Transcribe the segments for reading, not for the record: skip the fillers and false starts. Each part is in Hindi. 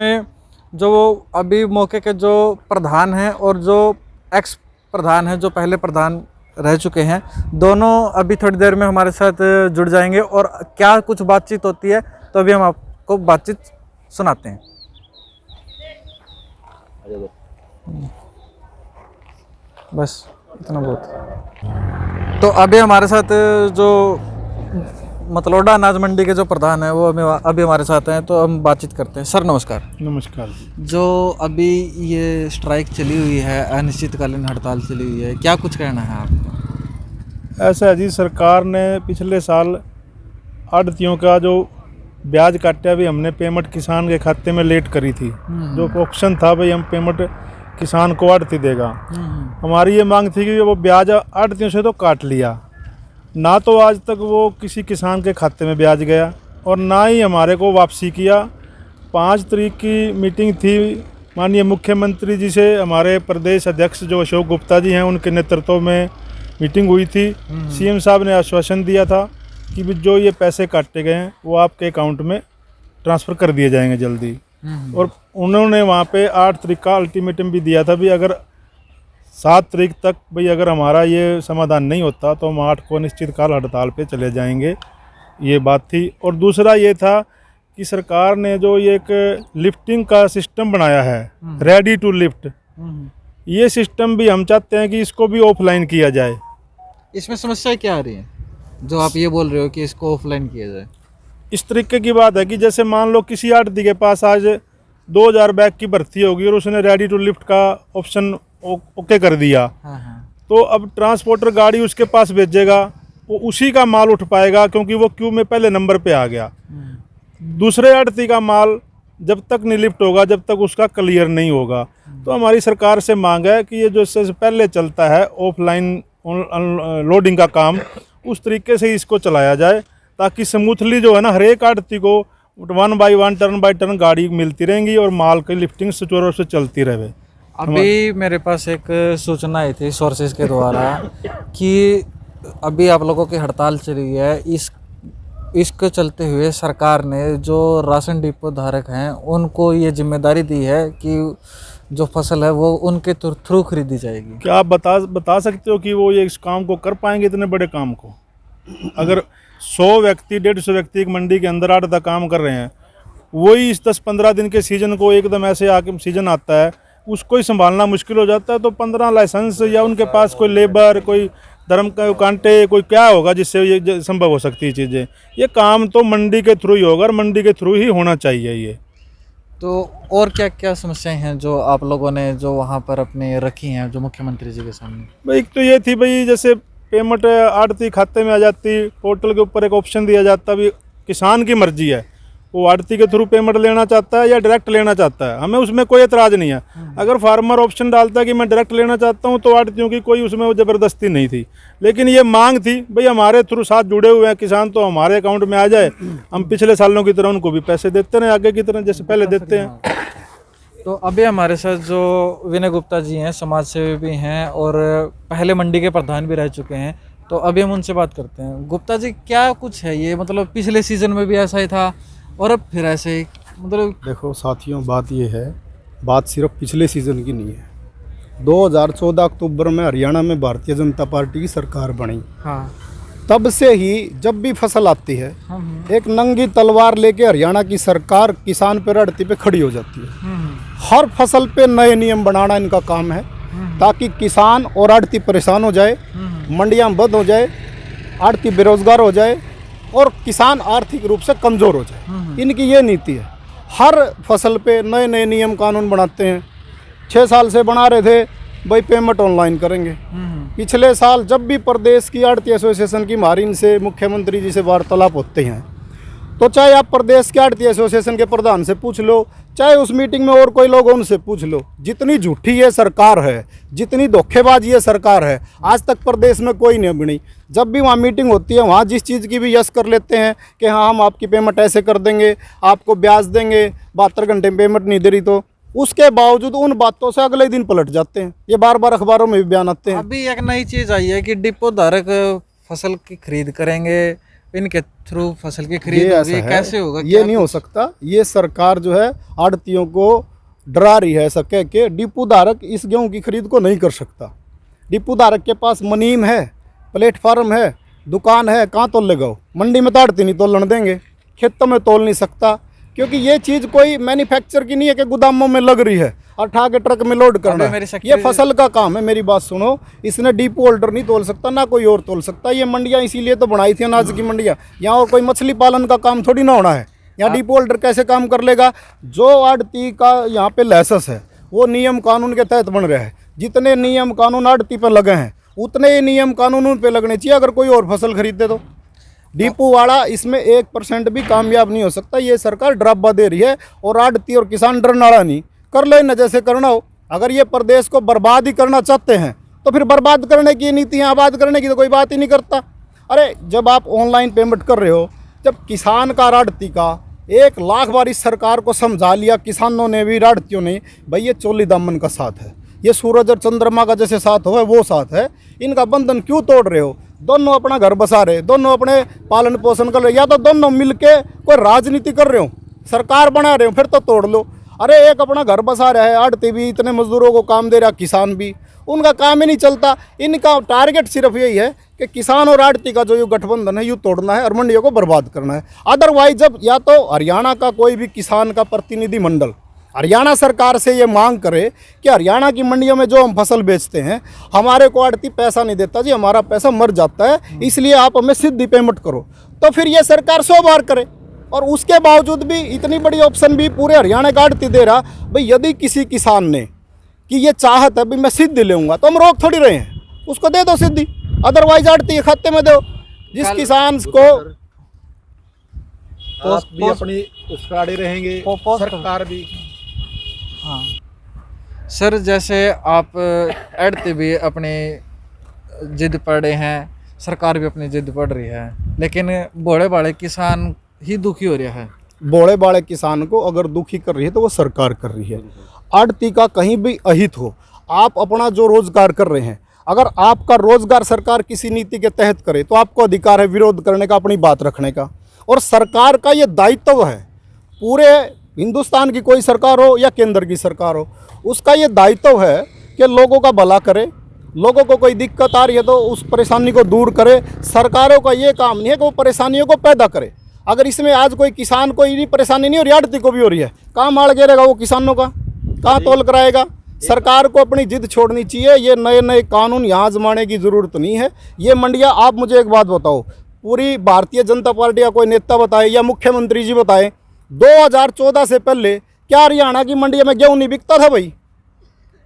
में जो अभी मौके के जो प्रधान हैं और जो एक्स प्रधान हैं, जो पहले प्रधान रह चुके हैं, दोनों अभी थोड़ी देर में हमारे साथ जुड़ जाएंगे और क्या कुछ बातचीत होती है तो अभी हम आपको बातचीत सुनाते हैं। बस इतना बहुत। तो अभी हमारे साथ जो मतलौडा अनाज मंडी के जो प्रधान है वो अभी हमारे साथ हैं, तो हम बातचीत करते हैं। सर नमस्कार। नमस्कार। जो अभी ये स्ट्राइक चली हुई है, अनिश्चितकालीन हड़ताल चली हुई है, क्या कुछ कहना है आपका? ऐसा है जी, सरकार ने पिछले साल आढ़तियों का जो ब्याज काटा भी हमने पेमेंट किसान के खाते में लेट करी थी। जो ऑप्शन था भाई हम पेमेंट किसान को आढ़ती देगा, हमारी ये मांग थी कि वो ब्याज आढ़तियों से तो काट लिया, ना तो आज तक वो किसी किसान के खाते में ब्याज गया और ना ही हमारे को वापसी किया। 5 तारीख की मीटिंग थी, माननीय मुख्यमंत्री जी से हमारे प्रदेश अध्यक्ष जो अशोक गुप्ता जी हैं उनके नेतृत्व में मीटिंग हुई थी। सीएम साहब ने आश्वासन दिया था कि जो ये पैसे काटे गए हैं वो आपके अकाउंट में ट्रांसफ़र कर दिए जाएंगे जल्दी। और उन्होंने वहाँ पे 8 तारीख का अल्टीमेटम भी दिया था भी अगर 7 तारीख तक भाई अगर हमारा ये समाधान नहीं होता तो हम 8 को अनिश्चितकाल हड़ताल पे चले जाएंगे, ये बात थी। और दूसरा ये था कि सरकार ने जो ये एक लिफ्टिंग का सिस्टम बनाया है, रेडी टू लिफ्ट, ये सिस्टम भी हम चाहते हैं कि इसको भी ऑफलाइन किया जाए। इसमें समस्या क्या आ रही है जो आप ये बोल रहे हो कि इसको ऑफलाइन किया जाए? इस तरीके की बात है कि जैसे मान लो किसी आढ़ती के पास आज 2000 बैग की भर्ती होगी और उसने रेडी टू लिफ्ट का ऑप्शन ओके कर दिया, तो अब ट्रांसपोर्टर गाड़ी उसके पास भेजेगा, वो उसी का माल उठ पाएगा क्योंकि वो क्यू में पहले नंबर पे आ गया। दूसरे आढ़ती का माल जब तक नहीं लिफ्ट होगा जब तक उसका क्लियर नहीं होगा। तो हमारी सरकार से मांग है कि ये जो इससे पहले चलता है ऑफलाइन लोडिंग का काम, उस तरीके से इसको चलाया जाए ताकि स्मूथली जो है ना हर एक आढ़ती को 1 बाय 1 टर्न बाय टर्न गाड़ी मिलती रहेंगी और माल की लिफ्टिंग सुचारू से चलती रहे। अभी मेरे पास एक सूचना आई थी सोर्सेज के द्वारा कि अभी आप लोगों की हड़ताल चली है, इसके चलते हुए सरकार ने जो राशन डिपो धारक हैं उनको ये जिम्मेदारी दी है कि जो फसल है वो उनके थ्रू खरीदी जाएगी। क्या आप बता सकते हो कि वो ये इस काम को कर पाएंगे, इतने बड़े काम को? अगर 100 व्यक्ति 150 व्यक्ति एक मंडी के अंदर आढ़ता काम कर रहे हैं, वही इस 10-15 दिन के सीजन को एकदम ऐसे आके सीजन आता है उसको ही संभालना मुश्किल हो जाता है। तो 15 लाइसेंस या उनके पास कोई लेबर, कोई धर्म का कांटे, कोई क्या होगा जिससे ये संभव हो सकती है चीज़ें? ये काम तो मंडी के थ्रू ही होगा और मंडी के थ्रू ही होना चाहिए ये। तो और क्या क्या समस्याएं हैं जो आप लोगों ने जो वहाँ पर अपने रखी हैं जो मुख्यमंत्री जी के सामने? भाई एक तो ये थी भाई जैसे पेमेंट आढ़ती खाते में आ जाती, पोर्टल के ऊपर एक ऑप्शन दिया जाता, भी किसान की मर्जी है वो आढ़ती के थ्रू पेमेंट लेना चाहता है या डायरेक्ट लेना चाहता है, हमें उसमें कोई एतराज़ नहीं है। अगर फार्मर ऑप्शन डालता है कि मैं डायरेक्ट लेना चाहता हूँ तो आढ़तियों की कोई उसमें ज़बरदस्ती नहीं थी, लेकिन ये मांग थी भाई हमारे थ्रू साथ जुड़े हुए हैं किसान तो हमारे अकाउंट में आ जाए, हम पिछले सालों की तरह उनको भी पैसे देते रहे आगे की तरह जैसे पहले देते हैं। तो अभी हमारे साथ जो विनय गुप्ता जी हैं, समाज सेवी भी हैं और पहले मंडी के प्रधान भी रह चुके हैं, तो अभी हम उनसे बात करते हैं। गुप्ता जी क्या कुछ है ये, मतलब पिछले सीजन में भी ऐसा ही था और अब फिर ऐसे ही, मतलब? देखो साथियों, बात ये है, बात सिर्फ पिछले सीज़न की नहीं है। 2014 अक्टूबर में हरियाणा में भारतीय जनता पार्टी की सरकार बनी, हाँ, तब से ही जब भी फसल आती है एक नंगी तलवार लेके हरियाणा की सरकार किसान पे आढ़ती पे खड़ी हो जाती है। हर फसल पे नए नियम बनाना इनका काम है ताकि किसान और आढ़ती परेशान हो जाए, मंडियां बंद हो जाए, आढ़ती बेरोजगार हो जाए और किसान आर्थिक रूप से कमज़ोर हो जाए। इनकी ये नीति है, हर फसल पे नए नए नियम कानून बनाते हैं। 6 साल से बना रहे थे भाई पेमेंट ऑनलाइन करेंगे। पिछले साल जब भी प्रदेश की आढ़ती एसोसिएशन की हमारी इनसे मुख्यमंत्री जी से वार्तालाप होते हैं, तो चाहे आप प्रदेश के आढ़ती एसोसिएशन के प्रधान से पूछ लो, चाहे उस मीटिंग में और कोई लोग उनसे पूछ लो, जितनी झूठी ये सरकार है, जितनी धोखेबाज ये सरकार है, आज तक प्रदेश में कोई नहीं बनी। जब भी वहाँ मीटिंग होती है वहाँ जिस चीज़ की भी यस कर लेते हैं कि हाँ हम आपकी पेमेंट ऐसे कर देंगे, आपको ब्याज देंगे, 72 घंटे में पेमेंट नहीं दे रही, तो उसके बावजूद उन बातों से अगले दिन पलट जाते हैं। ये बार बार अखबारों में भी बयान आते हैं। अभी एक नई चीज़ आई है कि डिपो धारक फसल की खरीद करेंगे इनके थ्रू फसल की ये खरीद ऐसा होगी, है, कैसे होगा? ये नहीं हो सकता। ये सरकार जो है आड़तियों को डरा रही है ऐसा कह के। डिपो धारक इस गेहूं की खरीद को नहीं कर सकता। डिपो धारक के पास मनीम है, प्लेटफार्म है, दुकान है, कहाँ तोल लेगा वो? मंडी में तो आड़ती नहीं तोलन देंगे, खेतों में तोल नहीं सकता, क्योंकि ये चीज़ कोई मैन्युफैक्चर की नहीं है कि गोदामों में लग रही है और उठा के ट्रक में लोड करना मेरी है। ये सेक्रेटरी- फसल का काम है। मेरी बात सुनो, इसने डिपो होल्डर नहीं तोल सकता, ना कोई और तोल सकता। ये मंडियाँ इसीलिए तो बनाई थी अनाज की मंडियाँ। यहाँ और कोई मछली पालन का काम थोड़ी ना होना है। यहाँ डिपो होल्डर कैसे काम कर लेगा? जो आड़ती का यहाँ पे लाइसेंस है वो नियम कानून के तहत बन रहा है। जितने नियम कानून आड़ती पर लगे हैं उतने ही नियम कानून उन पे लगने चाहिए अगर कोई और फसल खरीदते तो। डिपो वाला इसमें 1% भी कामयाब नहीं हो सकता। ये सरकार डरावा दे रही है और आड़ती और किसान डरने वाला नहीं। कर लो न जैसे करना हो। अगर ये प्रदेश को बर्बाद ही करना चाहते हैं तो फिर बर्बाद करने की नीतियाँ, आबाद करने की तो कोई बात ही नहीं करता। अरे जब आप ऑनलाइन पेमेंट कर रहे हो, जब किसान का आड़ती का 1 लाख बार इस सरकार को समझा लिया किसानों ने भी, आड़तियों ने, भाई ये चोली दामन का साथ है, ये सूरज और चंद्रमा का जैसे साथ हो है वो साथ है, इनका बंधन क्यों तोड़ रहे हो? दोनों अपना घर बसा रहे, दोनों अपने पालन पोषण कर रहे, या तो दोनों मिलके कोई राजनीति कर रहे हो, सरकार बना रहे हो, फिर तो तोड़ लो। अरे एक अपना घर बसा रहा है, आड़ती भी, इतने मजदूरों को काम दे रहा, किसान भी, उनका काम ही नहीं चलता। इनका टारगेट सिर्फ यही है कि किसान और आड़ती का जो ये गठबंधन है यूँ तोड़ना है और मंडियों को बर्बाद करना है। अदरवाइज जब या तो हरियाणा का कोई भी किसान का प्रतिनिधि मंडल हरियाणा सरकार से ये मांग करे कि हरियाणा की मंडियों में जो हम फसल बेचते हैं हमारे को आड़ती पैसा नहीं देता जी, हमारा पैसा मर जाता है, इसलिए आप हमें सीधी पेमेंट करो, तो फिर ये सरकार 100 बार करे। और उसके बावजूद भी इतनी बड़ी ऑप्शन भी पूरे हरियाणा का आड़ती दे रहा। भाई यदि किसी किसान ने कि ये चाहत है भाई मैं सीधी लूँगा तो हम रोक थोड़ी रहे हैं, उसको दे दो सीधी, अदरवाइज आड़ती के खाते में दो। जिस किसान को आप भी अपनी उस पर अड़े रहेंगे, सरकार भी। हाँ सर, जैसे आप आड़ती भी अपनी जिद पड़े हैं, सरकार भी अपनी जिद पड़ रही है, लेकिन बड़े बड़े किसान ही दुखी हो रहा है। बोले बाड़े किसान को अगर दुखी कर रही है तो वो सरकार कर रही है। आड़ती का कहीं भी अहित हो, आप अपना जो रोजगार कर रहे हैं, अगर आपका रोजगार सरकार किसी नीति के तहत करे तो आपको अधिकार है विरोध करने का, अपनी बात रखने का। और सरकार का ये दायित्व है, पूरे हिंदुस्तान की कोई सरकार हो या केंद्र की सरकार हो, उसका ये दायित्व है कि लोगों का भला करे, लोगों को कोई दिक्कत आ रही है तो उस परेशानी को दूर करे। सरकारों का ये काम नहीं है कि वो परेशानियों को पैदा करे। अगर इसमें आज कोई किसान को इतनी परेशानी नहीं हो रही, आड़ती को भी हो रही है, कहाँ मार गिरेगा वो किसानों का, कहाँ तोल कराएगा? सरकार को अपनी जिद छोड़नी चाहिए। ये नए नए कानून यहाँ आजमाने की ज़रूरत नहीं है। ये मंडियाँ, आप मुझे एक बात बताओ, पूरी भारतीय जनता पार्टी का कोई नेता बताए या मुख्यमंत्री जी बताए, 2014 से पहले क्या हरियाणा की मंडियों में गेहूँ नहीं बिकता था भाई?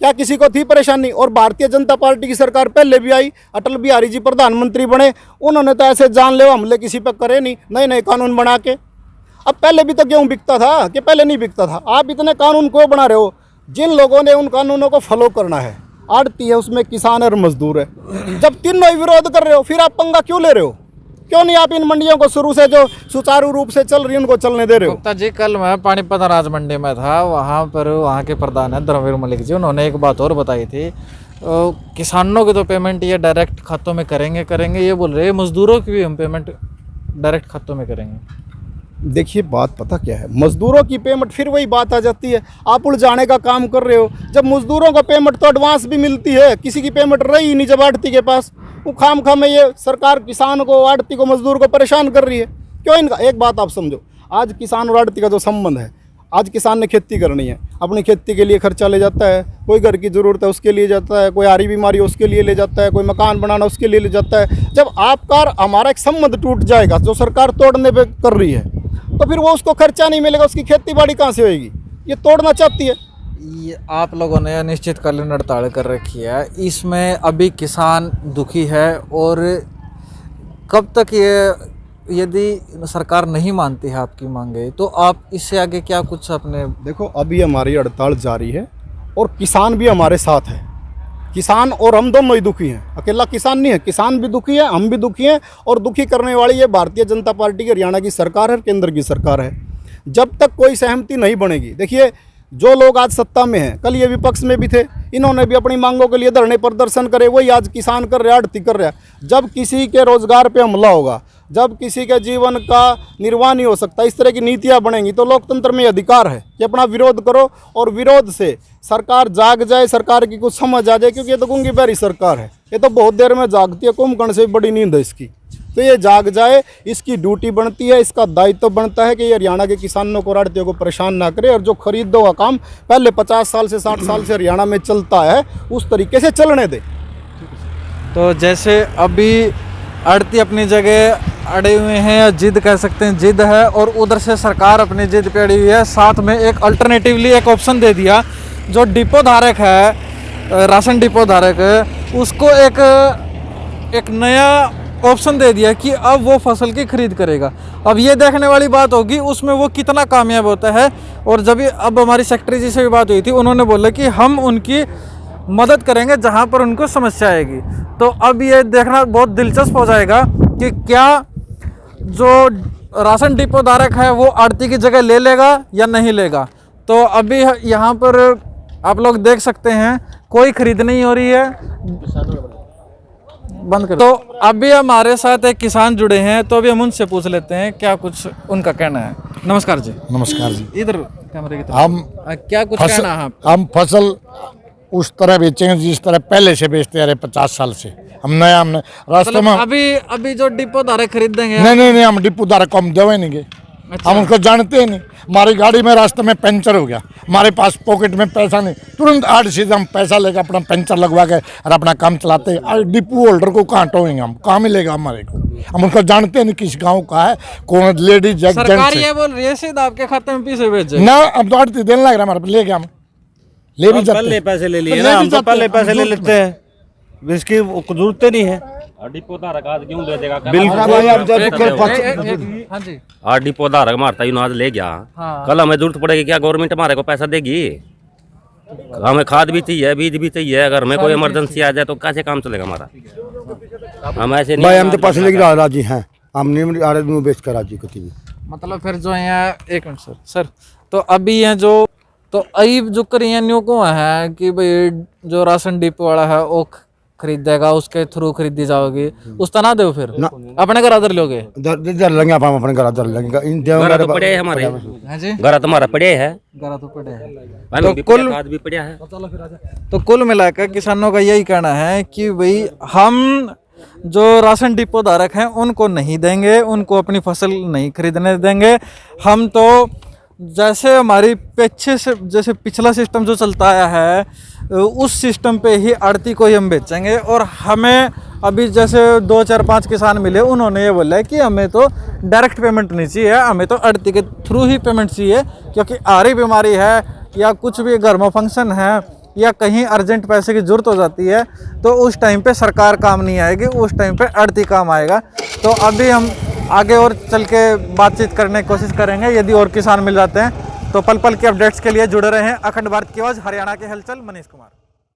क्या किसी को थी परेशानी? और भारतीय जनता पार्टी की सरकार पहले भी आई, अटल बिहारी जी प्रधानमंत्री बने, उन्होंने तो ऐसे जानलेवा हमले किसी पर करे नहीं, नए नए कानून बना के। अब पहले भी तो गेहूँ बिकता था कि पहले नहीं बिकता था? आप इतने कानून क्यों बना रहे हो? जिन लोगों ने उन कानूनों को फॉलो करना है, आड़ती है, उसमें किसान और मजदूर है, जब तीनों ही विरोध कर रहे हो फिर आप पंगा क्यों ले रहे हो? क्यों नहीं आप इन मंडियों को शुरू से जो सुचारू रूप से चल रही है उनको चलने दे रहे हो? गुप्ता जी, कल मैं पानीपत अनाज मंडी में था, वहाँ पर वहाँ के प्रधान है धर्मवीर मलिक जी, उन्होंने एक बात और बताई थी, किसानों की तो पेमेंट ये डायरेक्ट खातों में करेंगे, ये बोल रहे हैं मजदूरों की भी हम पेमेंट डायरेक्ट खातों में करेंगे। देखिए बात पता क्या है, मजदूरों की पेमेंट, फिर वही बात आ जाती है, आप उलझाने का काम कर रहे हो। जब मजदूरों का पेमेंट तो एडवांस भी मिलती है, किसी की पेमेंट रही ही नहीं जब आड़ती के पास, वो खाम में ये सरकार किसान को, आड़ती को, मजदूर को परेशान कर रही है। क्यों? इनका एक बात आप समझो, आज किसान और आड़ती का जो संबंध है, आज किसान ने खेती करनी है, अपनी खेती के लिए खर्चा ले जाता है, कोई घर की ज़रूरत है उसके लिए जाता है, कोई आरी बीमारी हो उसके लिए ले जाता है, कोई मकान बनाना उसके लिए ले जाता है। जब आपका और हमारा एक संबंध टूट जाएगा जो सरकार तोड़ने पे कर रही है, तो फिर वो उसको खर्चा नहीं मिलेगा, उसकी खेती बाड़ी कहाँ से होएगी? ये तोड़ना चाहती है। ये आप लोगों ने अनिश्चितकालीन हड़ताल कर रखी है, इसमें अभी किसान दुखी है, और कब तक ये, यदि सरकार नहीं मानती है आपकी मांगे, तो आप इससे आगे क्या कुछ अपने? देखो अभी हमारी हड़ताल जारी है और किसान भी हमारे साथ है। किसान और हम दोनों ही दुखी हैं, अकेला किसान नहीं है, किसान भी दुखी है, हम भी दुखी हैं। और दुखी करने वाली ये भारतीय जनता पार्टी की हरियाणा की सरकार है, केंद्र की सरकार है। जब तक कोई सहमति नहीं बनेगी, देखिए जो लोग आज सत्ता में हैं, कल ये विपक्ष में भी थे, इन्होंने भी अपनी मांगों के लिए धरने प्रदर्शन करे, वही आज किसान कर रहा है, आड़ती कर रहा है। जब किसी के रोजगार पे हमला होगा, जब किसी के जीवन का निर्वाह नहीं हो सकता, इस तरह की नीतियां बनेंगी, तो लोकतंत्र में अधिकार है कि अपना विरोध करो और विरोध से सरकार जाग जाए, सरकार की कुछ समझ आ जाए, क्योंकि ये तो गूंगी बहरी सरकार है, ये तो बहुत देर में जागती है, कुंभकर्ण से भी बड़ी नींद है इसकी। तो ये जाग जाए, इसकी ड्यूटी बनती है, इसका दायित्व बनता है कि ये हरियाणा के किसानों को, आढ़तियों को परेशान ना करे, और जो खरीदो का काम पहले 50 साल से 60 साल से हरियाणा में चलता है उस तरीके से चलने दे। तो जैसे अभी आड़ती अपनी जगह अड़े हुए हैं, या जिद कह सकते हैं, जिद है, और उधर से सरकार अपनी जिद पे अड़ी हुई है, साथ में एक अल्टरनेटिवली एक ऑप्शन दे दिया, जो डिपो धारक है, राशन डिपो धारक है, उसको एक नया ऑप्शन दे दिया कि अब वो फसल की खरीद करेगा। अब ये देखने वाली बात होगी उसमें वो कितना कामयाब होता है। और जब ये अब हमारी सेक्रेटरी जी से भी बात हुई थी, उन्होंने बोला कि हम उनकी मदद करेंगे जहाँ पर उनको समस्या आएगी। तो अब ये देखना बहुत दिलचस्प हो जाएगा कि क्या जो राशन डिपो धारक है वो आड़ती की जगह ले लेगा या नहीं लेगा। तो अभी यहाँ पर आप लोग देख सकते हैं कोई खरीद नहीं हो रही है, बंद कर। तो अभी हमारे साथ एक किसान जुड़े हैं, तो अभी हम उनसे पूछ लेते हैं क्या कुछ उनका कहना है। नमस्कार जी। नमस्कार जी। इधर कैमरे की तरफ। हम क्या कुछ कहना है आप? हम फसल उस तरह बेचेंगे जिस तरह पहले से बेचते आ रहे 50 साल से। हमने रास्ते में अभी जो डिपो धारक खरीदेंगे नहीं हम डिपो धारक को हम देवे नहीं गए। अच्छा। हम उनको जानते ही नहीं। हमारी गाड़ी में रास्ते में पंचर हो गया, हमारे पास पॉकेट में पैसा नहीं, तुरंत 8 सीधे हम पैसा लेकर अपना पंचर लगवा के और अपना काम चलाते हैं। डिपो होल्डर को कहाँ टोएंगे हम, कहाँ मिलेगा हमारे को? हम उनको जानते नहीं किस गाँव का है, कौन लेडीज सरकार ये बोल रही है सीधा आपके खाते में पैसे भेजे ना। अब तो आड़ती देने लग रहा हमारे ले गया, हम ले भी जाते, पहले पैसे ले लिए ना, हम तो पहले पैसे ले लेते हैं, इसकी जरूरत नहीं है। डिपो धारक आज क्यों दे देगा? हाँ जी। आज डिपो धारक मारता यूं आज ले गया, कल हमें जरूरत पड़ेगी क्या गवर्नमेंट हमारे को पैसा देगी? हमें खाद भी चाहिए, बीज भी चाहिए, अगर हमें कोई इमरजेंसी आ जाए तो कैसे काम चलेगा हमारा? हम ऐसे नहीं, हम तो पैसे लेके राजी हैं, हम नहीं बेच कर राजी कभी भी। मतलब फिर जो यहाँ एक मिनट सर तो अभी ये जो तो अईब जो करिए न्यू को है कि भाई जो राशन डिपो वाला है वो खरीदेगा, उसके थ्रू खरीदी जाओगी, उस तरह दो फिर अपने घर आदर लोगे लेंगे हम अपने घर आदर लेंगे। घर तो पड़े है हमारे, घर तो हमारा पड़े है, घर तो पड़े हैं, तो कुल खाद भी पड़ा है। तो कुल मिलाकर किसानों का यही कहना है कि भाई हम जो राशन डिपो धारक हैं उनको नहीं देंगे, उनको अपनी फसल नहीं खरीदने देंगे। हम तो जैसे हमारी पीछे से जैसे पिछला सिस्टम जो चलता आया है उस सिस्टम पे ही आड़ती को ही हम बेचेंगे। और हमें अभी जैसे 2 4 5 किसान मिले, उन्होंने ये बोला है कि हमें तो डायरेक्ट पेमेंट नहीं चाहिए, हमें तो आड़ती के थ्रू ही पेमेंट चाहिए, क्योंकि आ रही बीमारी है या कुछ भी घर में फंक्शन है या कहीं अर्जेंट पैसे की जरूरत हो जाती है तो उस टाइम पे सरकार काम नहीं आएगी, उस टाइम पे आड़ती काम आएगा। तो अभी हम आगे और चल के बातचीत करने की कोशिश करेंगे, यदि और किसान मिल जाते हैं तो पल पल के अपडेट्स के लिए जुड़े रहें। अखंड भारत की आवाज़, हरियाणा के हलचल, मनीष कुमार।